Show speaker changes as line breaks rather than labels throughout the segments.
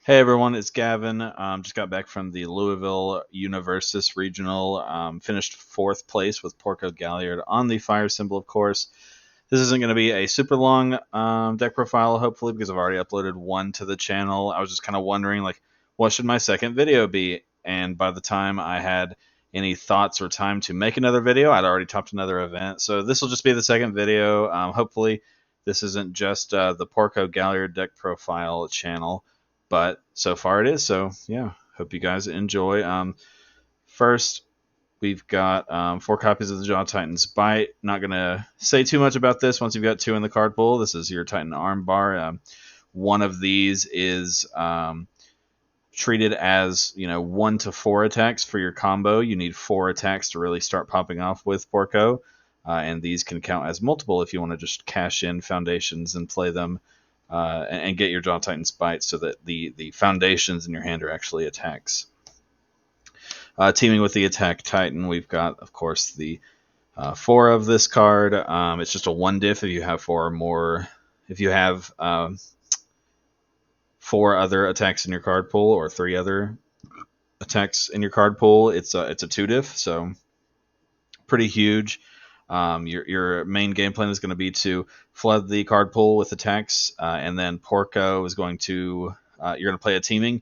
Hey everyone, it's Gavin. Just got back from the Louisville Universus Regional. Finished fourth place with Porco Galliard on the fire symbol, of course. This isn't going to be a super long deck profile, hopefully, because I've already uploaded one to the channel. I was just kind of wondering, like, what should my second video be? And by the time I had any thoughts or time to make another video, I'd already topped another event. So this will just be the second video. Hopefully, this isn't just the Porco Galliard deck profile channel, but so far it is. So yeah, hope you guys enjoy. First, we've got four copies of the Jaw Titan's Bite. Not going to say too much about this once you've got two in the card pool. This is your Titan arm bar. One of these is treated as 1 to 4 attacks for your combo. You need 4 attacks to really start popping off with Porco. And these can count as multiple if you want to just cash in foundations and play them and get your Jaw Titan's Bite so that the foundations in your hand are actually attacks. Teaming with the Attack Titan, we've got, of course, the 4 of this card. It's just a 1 diff if you have 4 or more. If you have 4 other attacks in your card pool or 3 other attacks in your card pool, it's a 2 diff, so pretty huge. Your main game plan is going to be to flood the card pool with attacks, and then Porco is going to you're going to play a teaming,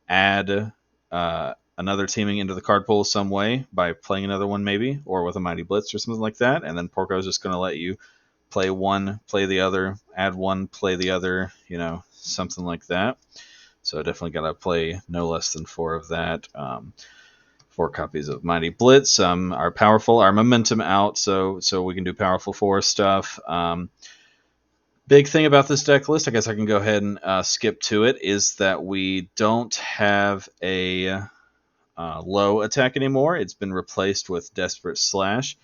add another teaming into the card pool some way by playing another one maybe, or with a Mighty Blitz or something like that, and then Porco is just going to let you play one, play the other, add one, play the other, something like that. So definitely got to play no less than 4 of that. 4 copies of Mighty Blitz are powerful. Our momentum out, so we can do powerful 4 stuff. Big thing about this deck list, I guess I can go ahead and skip to it, is that we don't have a low attack anymore. It's been replaced with Desperate Slash.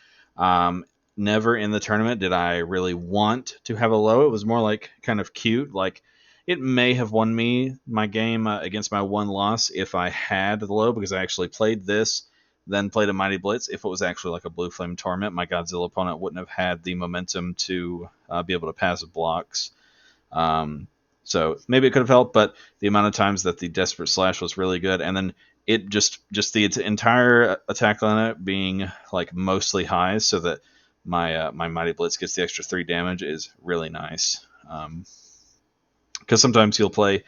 Never in the tournament did I really want to have a low. It was more like kind of cute. Like, it may have won me my game against my one loss if I had the low, because I actually played this, then played a Mighty Blitz. If it was actually like a Blue Flame Torment, my Godzilla opponent wouldn't have had the momentum to be able to pass blocks. So maybe it could have helped, but the amount of times that the Desperate Slash was really good, and then it just the entire attack on it being like mostly highs, so that my Mighty Blitz gets the extra 3 damage is really nice. Because sometimes you'll play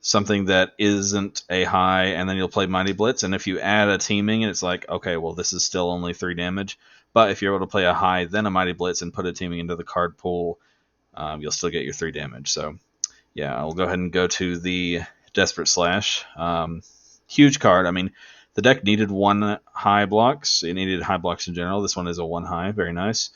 something that isn't a high, and then you'll play Mighty Blitz, and if you add a teaming, and it's like, okay, well, this is still only 3 damage, but if you're able to play a high, then a Mighty Blitz, and put a teaming into the card pool, you'll still get your 3 damage. So, yeah, I'll go ahead and go to the Desperate Slash. Huge card. I mean, the deck needed 1 high blocks. It needed high blocks in general. This one is a 1 high. Very nice.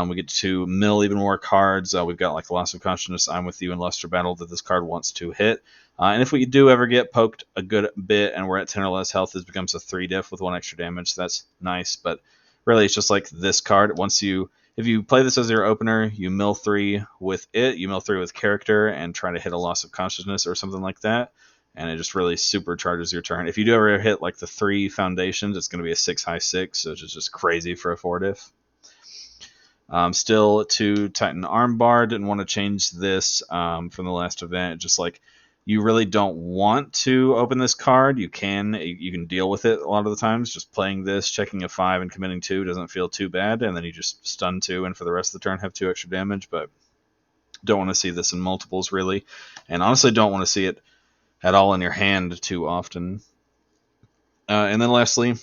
We get to mill even more cards. We've got like Loss of Consciousness, I'm With You, and Luster Battle that this card wants to hit. And if we do ever get poked a good bit and we're at 10 or less health, this becomes a 3 diff with 1 extra damage. So that's nice, but really it's just like this card. If you play this as your opener, you mill 3 with it, you mill 3 with character, and try to hit a Loss of Consciousness or something like that, and it just really supercharges your turn. If you do ever hit like the 3 foundations, it's going to be a 6 high 6, so it's just crazy for a 4 diff. Still 2 Titan Armbar. Didn't want to change this from the last event. Just like, you really don't want to open this card. You can deal with it a lot of the times. Just playing this, checking a 5 and committing 2 doesn't feel too bad, and then you just stun 2 and for the rest of the turn have 2 extra damage. But don't want to see this in multiples really, and honestly don't want to see it at all in your hand too often. And then lastly,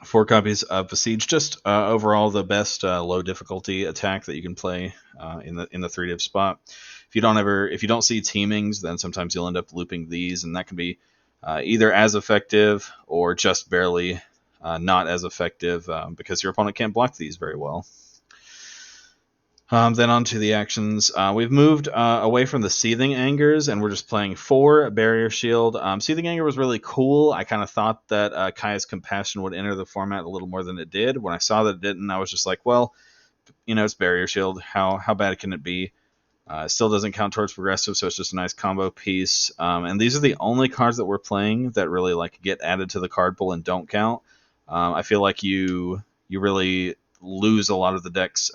4 copies of Besiege. Just overall the best low difficulty attack that you can play in the 3 div spot. If you don't see teamings, then sometimes you'll end up looping these, and that can be either as effective or just barely not as effective because your opponent can't block these very well. Then on to the actions. We've moved away from the Seething Angers, and we're just playing 4 Barrier Shield. Seething Anger was really cool. I kind of thought that Kaya's Compassion would enter the format a little more than it did. When I saw that it didn't, I was just like, well, it's Barrier Shield. How bad can it be? It still doesn't count towards progressive, so it's just a nice combo piece. And these are the only cards that we're playing that really like get added to the card pool and don't count. I feel like you really lose a lot of the deck's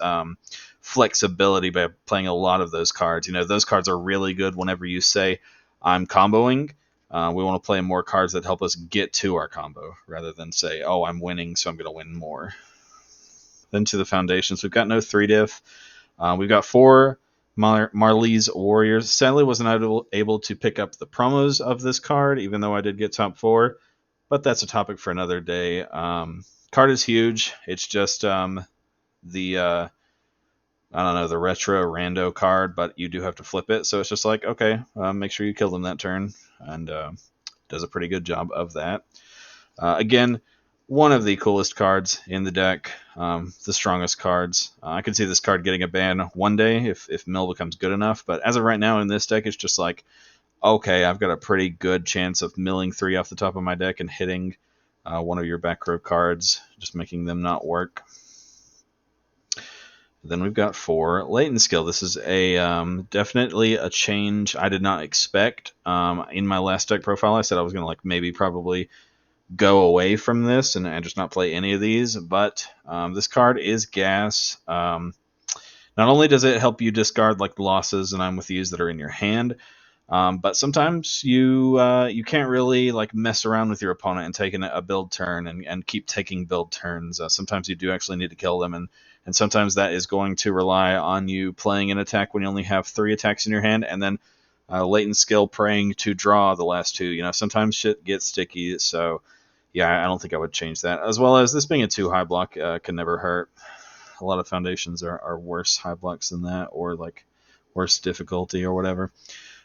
flexibility by playing a lot of those cards. Those cards are really good whenever you say, I'm comboing. We want to play more cards that help us get to our combo rather than say, oh, I'm winning, so I'm going to win more. Then to the foundations, we've got no 3-diff. We've got 4 Marlies Warriors. Sadly, wasn't able to pick up the promos of this card, even though I did get top 4. But that's a topic for another day. Card is huge. It's just the I don't know, the retro rando card, but you do have to flip it. So it's just like, okay, make sure you kill them that turn, and does a pretty good job of that. Again, one of the coolest cards in the deck, the strongest cards. I could see this card getting a ban one day if Mill becomes good enough, but as of right now in this deck, it's just like, okay, I've got a pretty good chance of milling 3 off the top of my deck and hitting one of your back row cards, just making them not work. Then we've got 4 latent skill. This is a definitely a change I did not expect. In my last deck profile, I said I was going to maybe probably go away from this and just not play any of these, but this card is gas. Not only does it help you discard losses and I'm with yous that are in your hand, but sometimes you can't really mess around with your opponent and take a build turn and keep taking build turns. Sometimes you do actually need to kill them, and sometimes that is going to rely on you playing an attack when you only have 3 attacks in your hand, and then latent skill praying to draw the last 2. Sometimes shit gets sticky, so yeah, I don't think I would change that. As well as this being a 2 high block can never hurt. A lot of foundations are worse high blocks than that, or worse difficulty or whatever.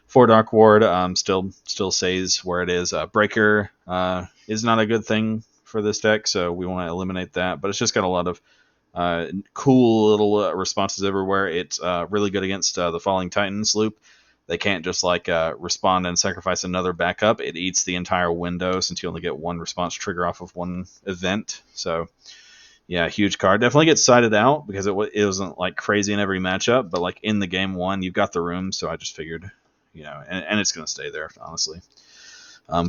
4 Dark Ward still stays where it is. Breaker is not a good thing for this deck, so we want to eliminate that. But it's just got a lot of cool little responses everywhere. It's really good against the Falling Titans loop. They can't just respond and sacrifice another backup. It eats the entire window since you only get 1 response trigger off of 1 event. So yeah, huge card. Definitely gets sided out because it wasn't crazy in every matchup, but in the game 1, you've got the room, so I just figured, and it's going to stay there, honestly.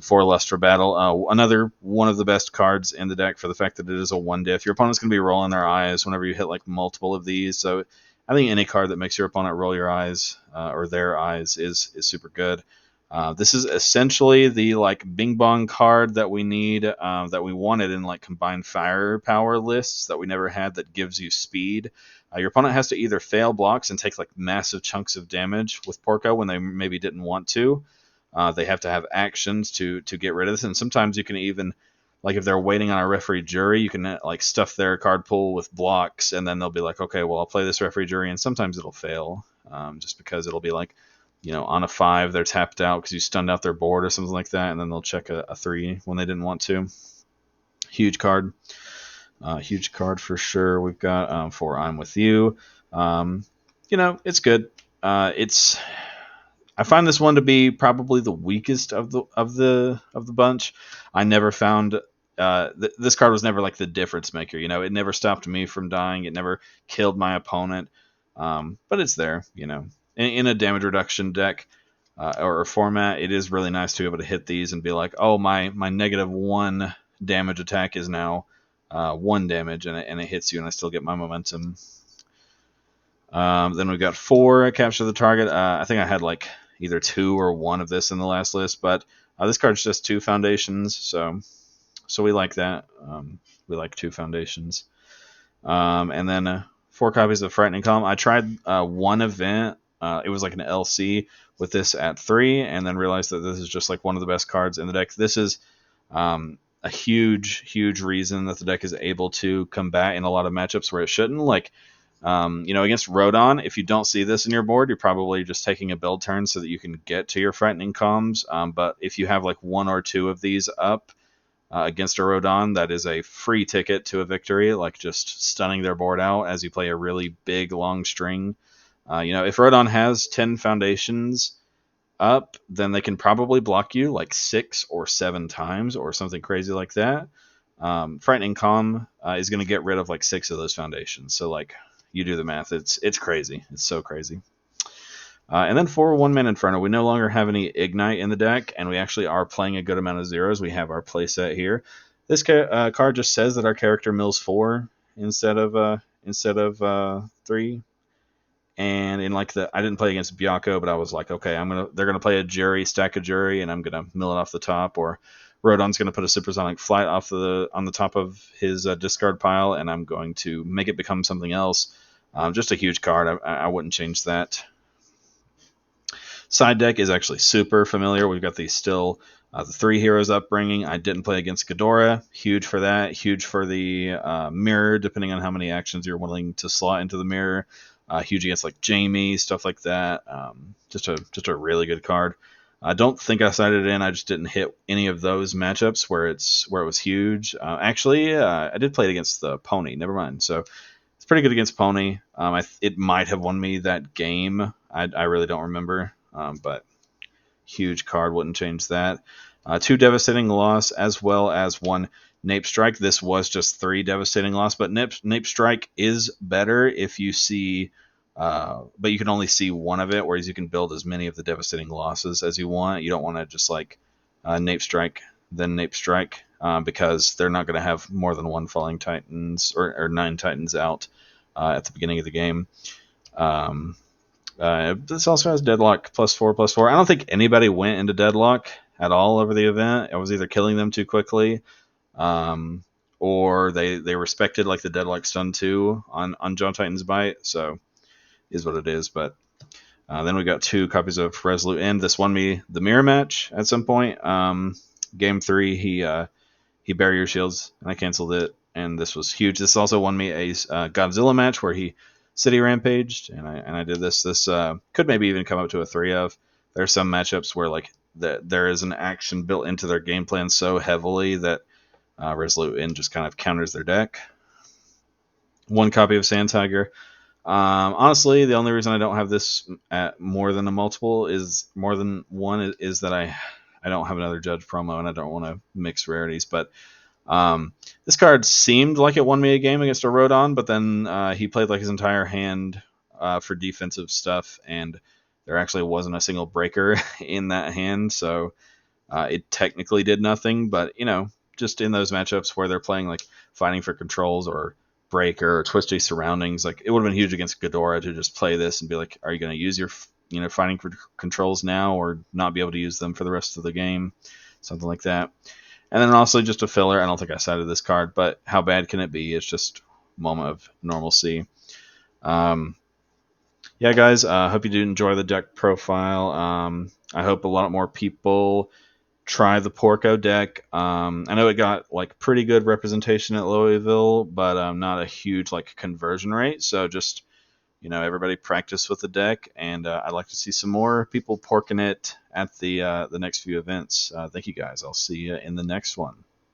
4 Lust for Battle. Another one of the best cards in the deck for the fact that it is a 1-diff. Your opponent's going to be rolling their eyes whenever you hit multiple of these, so I think any card that makes your opponent roll your eyes or their eyes is super good. This is essentially the Bing Bong card that we need, that we wanted in combined firepower lists that we never had, that gives you speed. Your opponent has to either fail blocks and take massive chunks of damage with Porco when they maybe didn't want to. They have to have actions to get rid of this, and sometimes you can even if they're waiting on a referee jury, you can stuff their card pool with blocks, and then they'll be okay, well, I'll play this referee jury, and sometimes it'll fail, just because it'll be on a 5 they're tapped out because you stunned out their board or something like that, and then they'll check a 3 when they didn't want to. Huge card. Huge card for sure. We've got 4 I'm with you. It's good. I find this one to be probably the weakest of the bunch. I never found this card was never the difference maker. It never stopped me from dying. It never killed my opponent. But it's there. In a damage reduction deck or format, it is really nice to be able to hit these and be oh, my -1 damage attack is now 1 damage, and it hits you, and I still get my momentum. Then we've got 4 Capture the Target. I think I had either 2 or 1 of this in the last list, but this card's just 2 foundations, so we like that. We like 2 foundations. And then 4 copies of Frightening Calm. I tried 1 event. It was an LC with this at 3, and then realized that this is just one of the best cards in the deck. This is a huge reason that the deck is able to combat in a lot of matchups where it shouldn't. Against Rodon, if you don't see this in your board, you're probably just taking a build turn so that you can get to your Frightening Calms. But if you have 1 or 2 of these up against a Rodon, that is a free ticket to a victory, just stunning their board out as you play a really big, long string. If Rodon has 10 foundations up, then they can probably block you 6 or 7 times or something crazy like that. Frightening Calm is going to get rid of 6 of those foundations. So you do the math. It's crazy. It's so crazy. And then for 1-man Inferno, we no longer have any Ignite in the deck, and we actually are playing a good amount of zeros. We have our playset here. This card just says that our character mills 4 instead of 3. and in like I didn't play against Bianco, but I was like, okay, they're gonna play a jury, stack a jury, and I'm gonna mill it off the top, or Rodon's gonna put a supersonic flight on the top of his discard pile, and I'm going to make it become something else. Just a huge card. I wouldn't change that. Side deck is actually super familiar. We've got the 3 heroes upbringing. I didn't play against Ghidorah. Huge for that. Huge for the mirror, depending on how many actions you're willing to slot into the mirror. Huge against like Jamie, stuff like that. Just a really good card. I don't think I sided it in. I just didn't hit any of those matchups where it was huge. Actually, I did play it against the Pony. Never mind. So it's pretty good against Pony. It might have won me that game. I really don't remember. But huge card, wouldn't change that. 2 devastating loss as well as 1 Nape Strike. This was just 3 devastating loss, but Nape Strike is better if you see, but you can only see one of it, whereas you can build as many of the devastating losses as you want. You don't want to just like Nape Strike, then Nape Strike, because they're not going to have more than 1 Falling Titans or 9 Titans out at the beginning of the game. This also has Deadlock +4/+4. I don't think anybody went into Deadlock at all over the event. It was either killing them too quickly, or they respected like the Deadlock stun 2 on John Titan's Bite. So is what it is. But then we got 2 copies of Resolute End. This won me the mirror match at some point. Game 3, he barrier shields and I canceled it, and this was huge. This also won me a Godzilla match where he city rampaged, and I did this. This could maybe even come up to a 3 of. There's some matchups where like there is an action built into their game plan so heavily that Resolute End just kind of counters their deck. 1 copy of Sand Tiger. Honestly, the only reason I don't have this at more than a multiple is more than 1 is that I don't have another Judge promo, and I don't want to mix rarities. But this card seemed like it won me a game against a Rodon, but then he played like his entire hand for defensive stuff, and there actually wasn't a single breaker in that hand, so it technically did nothing. But just in those matchups where they're playing like fighting for controls or breaker or twisty surroundings, like it would have been huge against Ghidorah to just play this and be like, are you going to use your fighting for controls now or not be able to use them for the rest of the game, something like that. And then also just a filler. I don't think I cited this card, but how bad can it be? It's just a moment of normalcy. Yeah, guys, I hope you did enjoy the deck profile. I hope a lot more people try the Porco deck. I know it got like pretty good representation at Lousiville, but not a huge like conversion rate. So just everybody practice with the deck, and I'd like to see some more people porking it at the next few events. Thank you guys. I'll see you in the next one.